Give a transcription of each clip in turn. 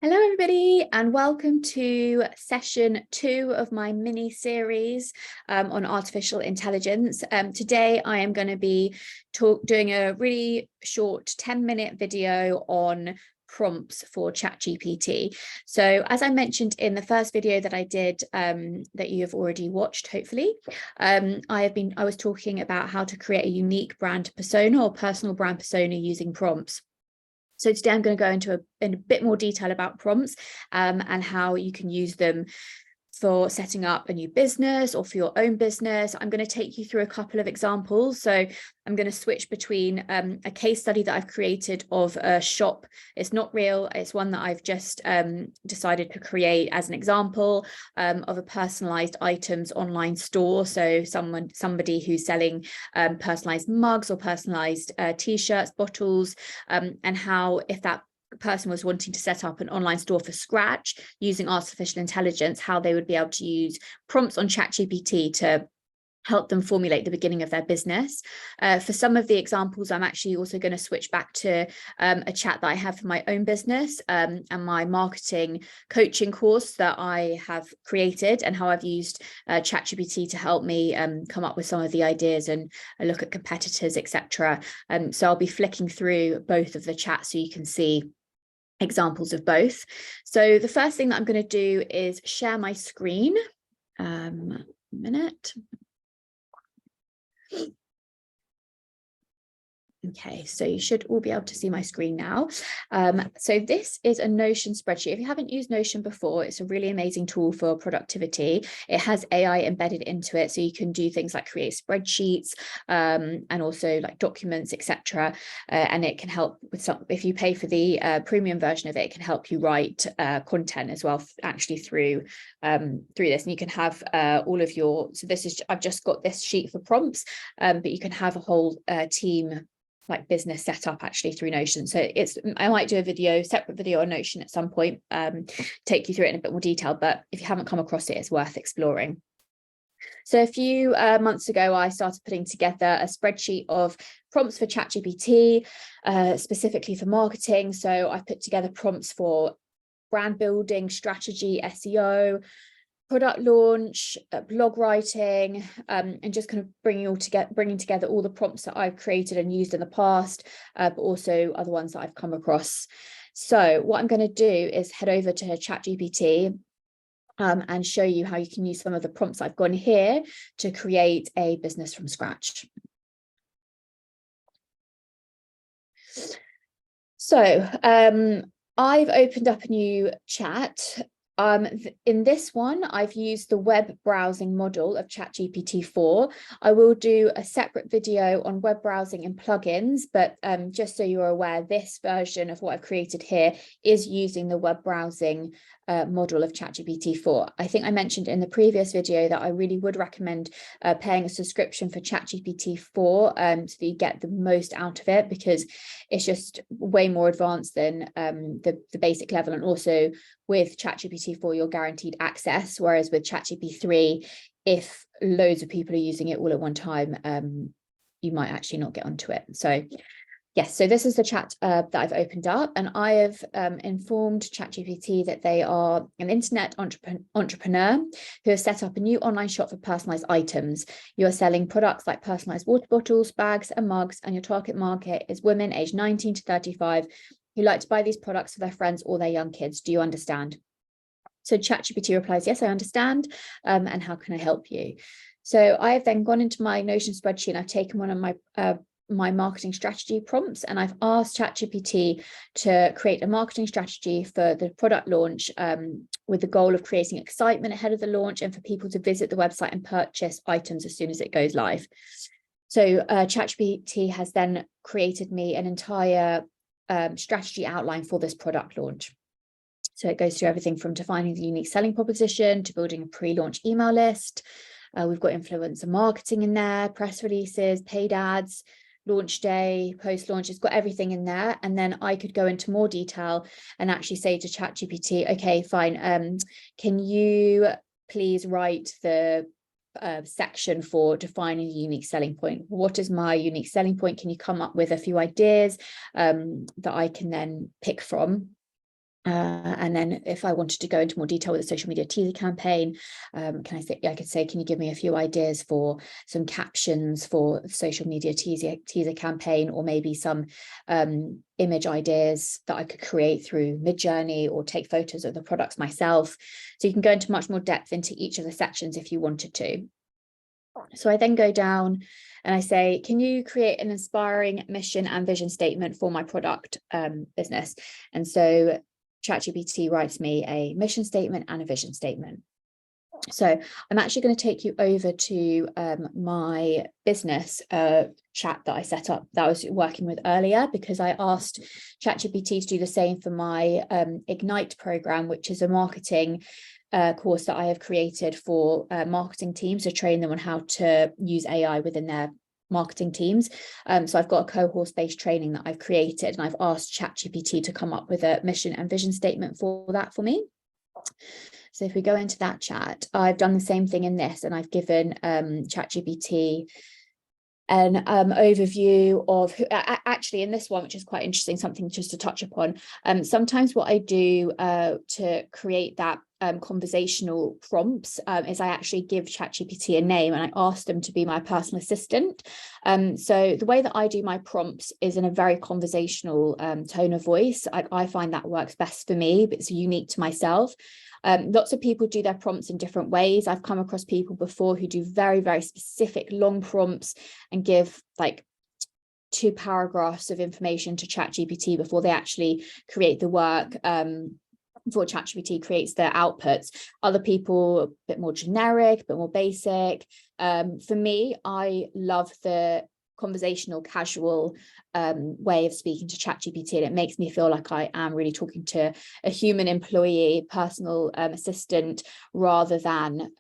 Hello, everybody, and welcome to session 2 of my mini series on artificial intelligence. Today, I am going to be doing a really short 10-minute video on prompts for ChatGPT. So as I mentioned in the first video that I did that you have already watched, hopefully, I was talking about how to create a unique brand persona or personal brand persona using prompts. So today I'm going to go in a bit more detail about prompts and how you can use them for setting up a new business or for your own business. I'm going to take you through a couple of examples. So I'm going to switch between a case study that I've created of a shop. It's not real. It's one that I've just decided to create as an example of a personalized items online store. So somebody who's selling personalized mugs or personalized t-shirts, bottles, and how if that person was wanting to set up an online store from scratch using artificial intelligence, how they would be able to use prompts on ChatGPT to help them formulate the beginning of their business. For some of the examples, I'm actually also going to switch back to a chat that I have for my own business and my marketing coaching course that I have created, and how I've used ChatGPT to help me come up with some of the ideas and look at competitors, etc. So I'll be flicking through both of the chats so you can see examples of both. So the first thing that I'm going to do is share my screen. A minute. Okay, so you should all be able to see my screen now. So this is a Notion spreadsheet. If you haven't used Notion before, it's a really amazing tool for productivity. It has AI embedded into it, so you can do things like create spreadsheets and also like documents, etc. And it can help with some, if you pay for the premium version of it, it can help you write content as well, actually through this. And you can have all of your, so this is, I've just got this sheet for prompts, but you can have a whole team like business set up actually through Notion. So I might do a separate video on Notion at some point, take you through it in a bit more detail, but if you haven't come across it, it's worth exploring. So a few months ago, I started putting together a spreadsheet of prompts for ChatGPT, specifically for marketing. So I put together prompts for brand building, strategy, SEO, product launch, blog writing, and just kind of bringing together all the prompts that I've created and used in the past, but also other ones that I've come across. So what I'm going to do is head over to ChatGPT and show you how you can use some of the prompts I've got here to create a business from scratch. So I've opened up a new chat. In this one, I've used the web browsing model of ChatGPT-4. I will do a separate video on web browsing and plugins, but just so you're aware, this version of what I've created here is using the web browsing model of ChatGPT-4. I think I mentioned in the previous video that I really would recommend paying a subscription for ChatGPT-4 so that you get the most out of it, because it's just way more advanced than the basic level. And also with ChatGPT-4, you're guaranteed access, whereas with ChatGPT-3, if loads of people are using it all at one time, you might actually not get onto it. So yes, so this is the chat that I've opened up, and I have informed ChatGPT that they are an internet entrepreneur who has set up a new online shop for personalized items. You are selling products like personalized water bottles, bags, and mugs, and your target market is women aged 19 to 35 who like to buy these products for their friends or their young kids. Do you understand? So ChatGPT replies, yes, I understand. And how can I help you? So I have then gone into my Notion spreadsheet and I've taken one of my marketing strategy prompts, and I've asked ChatGPT to create a marketing strategy for the product launch with the goal of creating excitement ahead of the launch and for people to visit the website and purchase items as soon as it goes live. So ChatGPT has then created me an entire strategy outline for this product launch. So it goes through everything from defining the unique selling proposition to building a pre-launch email list. We've got influencer marketing in there, press releases, paid ads, launch day, post-launch. It's got everything in there. And then I could go into more detail and actually say to ChatGPT, okay, fine. Can you please write the section for defining a unique selling point? What is my unique selling point? Can you come up with a few ideas that I can then pick from? And then if I wanted to go into more detail with the social media teaser campaign, I could say, can you give me a few ideas for some captions for social media teaser campaign, or maybe some image ideas that I could create through Midjourney, or take photos of the products myself. So you can go into much more depth into each of the sections if you wanted to. So I then go down and I say, can you create an inspiring mission and vision statement for my product business? And so ChatGPT writes me a mission statement and a vision statement. So I'm actually going to take you over to my business chat that I set up, that I was working with earlier, because I asked ChatGPT to do the same for my Ignite program, which is a marketing course that I have created for marketing teams to train them on how to use AI within their marketing teams. So I've got a cohort-based training that I've created, and I've asked ChatGPT to come up with a mission and vision statement for that for me. So if we go into that chat, I've done the same thing in this, and I've given ChatGPT an overview of actually in this one, which is quite interesting, something just to touch upon. Sometimes what I do to create that conversational prompts is I actually give ChatGPT a name, and I ask them to be my personal assistant. So the way that I do my prompts is in a very conversational tone of voice. I find that works best for me, but it's unique to myself. Lots of people do their prompts in different ways. I've come across people before who do very, very specific long prompts and give like 2 paragraphs of information to ChatGPT before they actually create the work, before ChatGPT creates their outputs. Other people, a bit more generic, a bit more basic. For me, I love the conversational, casual way of speaking to ChatGPT, and it makes me feel like I am really talking to a human employee, personal assistant, rather than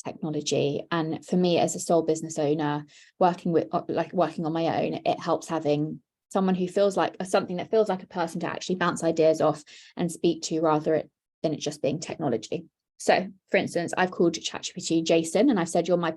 technology. And for me, as a sole business owner, working on my own, it helps having someone who feels like something that feels like a person to actually bounce ideas off and speak to, rather than it just being technology. So, for instance, I've called ChatGPT Jason, and I've said, you're my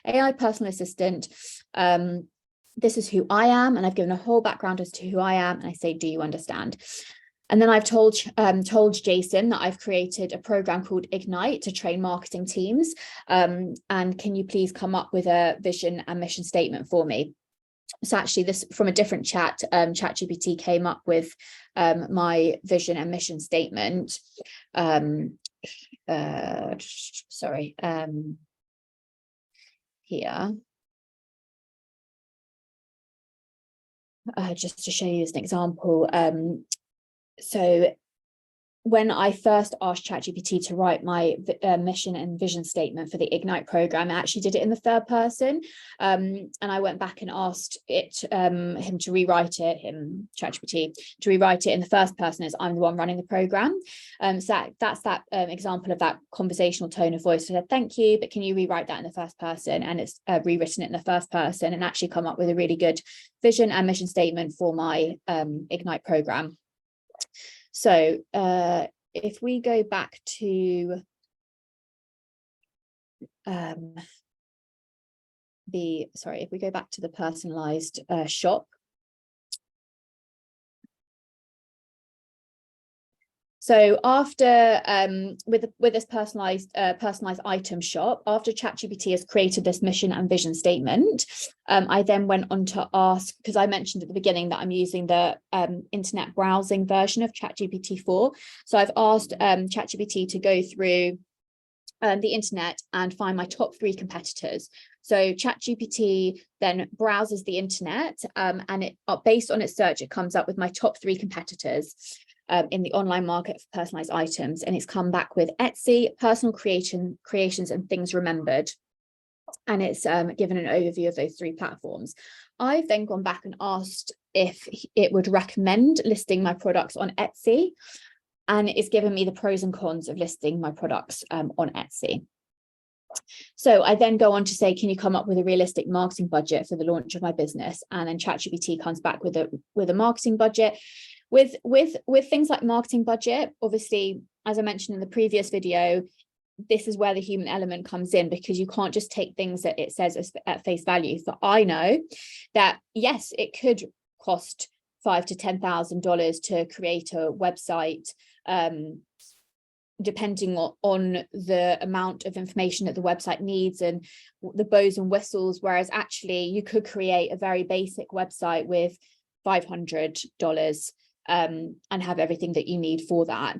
AI personal assistant. This is who I am, and I've given a whole background as to who I am, and I say, do you understand? And then I've told Jason that I've created a program called Ignite to train marketing teams, and can you please come up with a vision and mission statement for me? So actually, this from a different chat, ChatGPT came up with my vision and mission statement. Sorry, here. Just to show you as an example. So when I first asked ChatGPT to write my mission and vision statement for the Ignite program, I actually did it in the third person. And I went back and asked him to rewrite it, ChatGPT, to rewrite it in the first person, as I'm the one running the program. So that's that example of that conversational tone of voice. I said, thank you, but can you rewrite that in the first person? And it's rewritten it in the first person and actually come up with a really good vision and mission statement for my Ignite program. So if we go back to if we go back to the personalized shop. So after with this personalized item shop, after ChatGPT has created this mission and vision statement, I then went on to ask, because I mentioned at the beginning that I'm using the internet browsing version of ChatGPT 4. So I've asked ChatGPT to go through the internet and find my top 3 competitors. So ChatGPT then browses the internet, and it, based on its search, it comes up with my top 3 competitors in the online market for personalized items, and it's come back with Etsy, Personal Creations, and Things Remembered, and it's given an overview of those 3 platforms. I've then gone back and asked if it would recommend listing my products on Etsy, and it's given me the pros and cons of listing my products on Etsy. So I then go on to say, can you come up with a realistic marketing budget for the launch of my business? And then ChatGPT comes back with a marketing budget. With things like marketing budget, obviously, as I mentioned in the previous video, this is where the human element comes in, because you can't just take things that it says at face value. So I know that, yes, it could cost $5,000 to $10,000 to create a website, depending on the amount of information that the website needs and the bells and whistles, whereas actually you could create a very basic website with $500 and have everything that you need for that,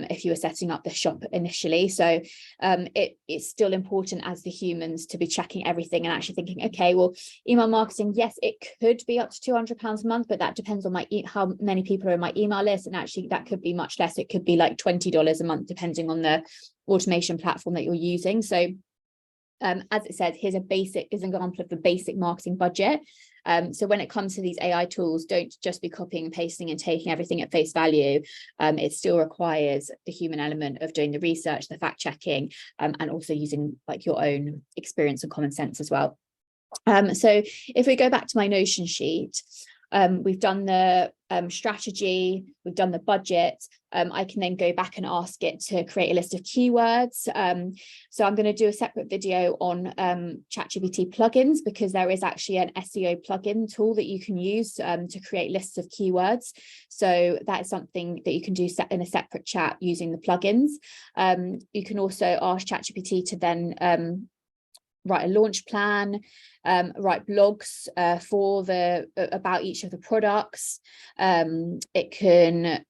if you were setting up the shop initially. So it's still important as the humans to be checking everything and actually thinking, okay, well, email marketing, yes, it could be up to £200 a month, but that depends on how many people are in my email list, and actually that could be much less. It could be like $20 a month depending on the automation platform that you're using. So as it said, here's an example of the basic marketing budget. So when it comes to these AI tools, don't just be copying and pasting and taking everything at face value. It still requires the human element of doing the research, the fact checking, and also using like your own experience and common sense as well. So if we go back to my Notion sheet, we've done the strategy, we've done the budget. I can then go back and ask it to create a list of keywords. So I'm going to do a separate video on ChatGPT plugins, because there is actually an SEO plugin tool that you can use to create lists of keywords. So that is something that you can do in a separate chat using the plugins. You can also ask ChatGPT to then write a launch plan, write blogs about each of the products. It can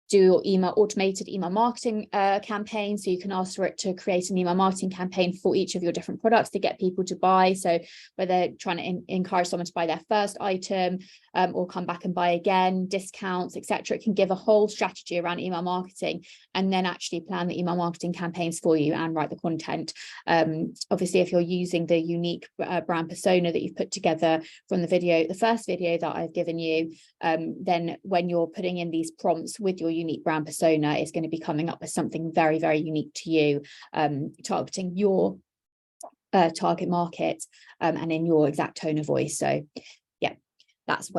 do your automated email marketing campaign. So you can ask for it to create an email marketing campaign for each of your different products to get people to buy. So whether they're trying to encourage someone to buy their first item or come back and buy again, discounts, etc. It can give a whole strategy around email marketing, and then actually plan the email marketing campaigns for you and write the content. Obviously, if you're using the unique brand persona that you've put together from the first video that I've given you, then when you're putting in these prompts with your unique brand persona, is going to be coming up with something very, very unique to you, targeting your target market and in your exact tone of voice. So yeah, that's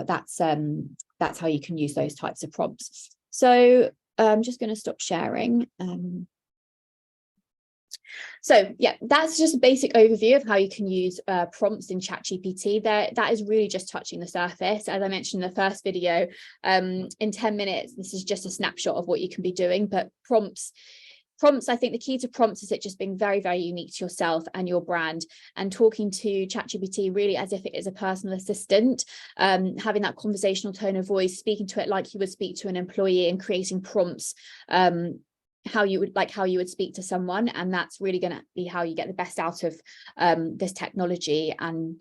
how you can use those types of prompts. So I'm just going to stop sharing. So yeah, that's just a basic overview of how you can use prompts in ChatGPT. That is really just touching the surface. As I mentioned in the first video, in 10 minutes, this is just a snapshot of what you can be doing. But prompts, I think the key to prompts is it just being very, very unique to yourself and your brand, and talking to ChatGPT really as if it is a personal assistant, having that conversational tone of voice, speaking to it like you would speak to an employee, and creating prompts how you would speak to someone. And that's really going to be how you get the best out of this technology. And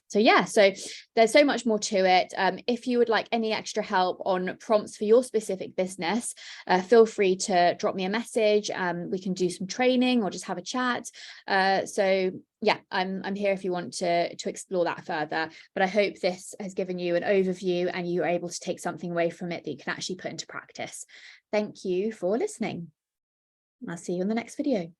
so yeah, so there's so much more to it. If you would like any extra help on prompts for your specific business, feel free to drop me a message. We can do some training or just have a chat. So yeah, I'm here if you want to explore that further. But I hope this has given you an overview and you're able to take something away from it that you can actually put into practice. Thank you for listening. I'll see you in the next video.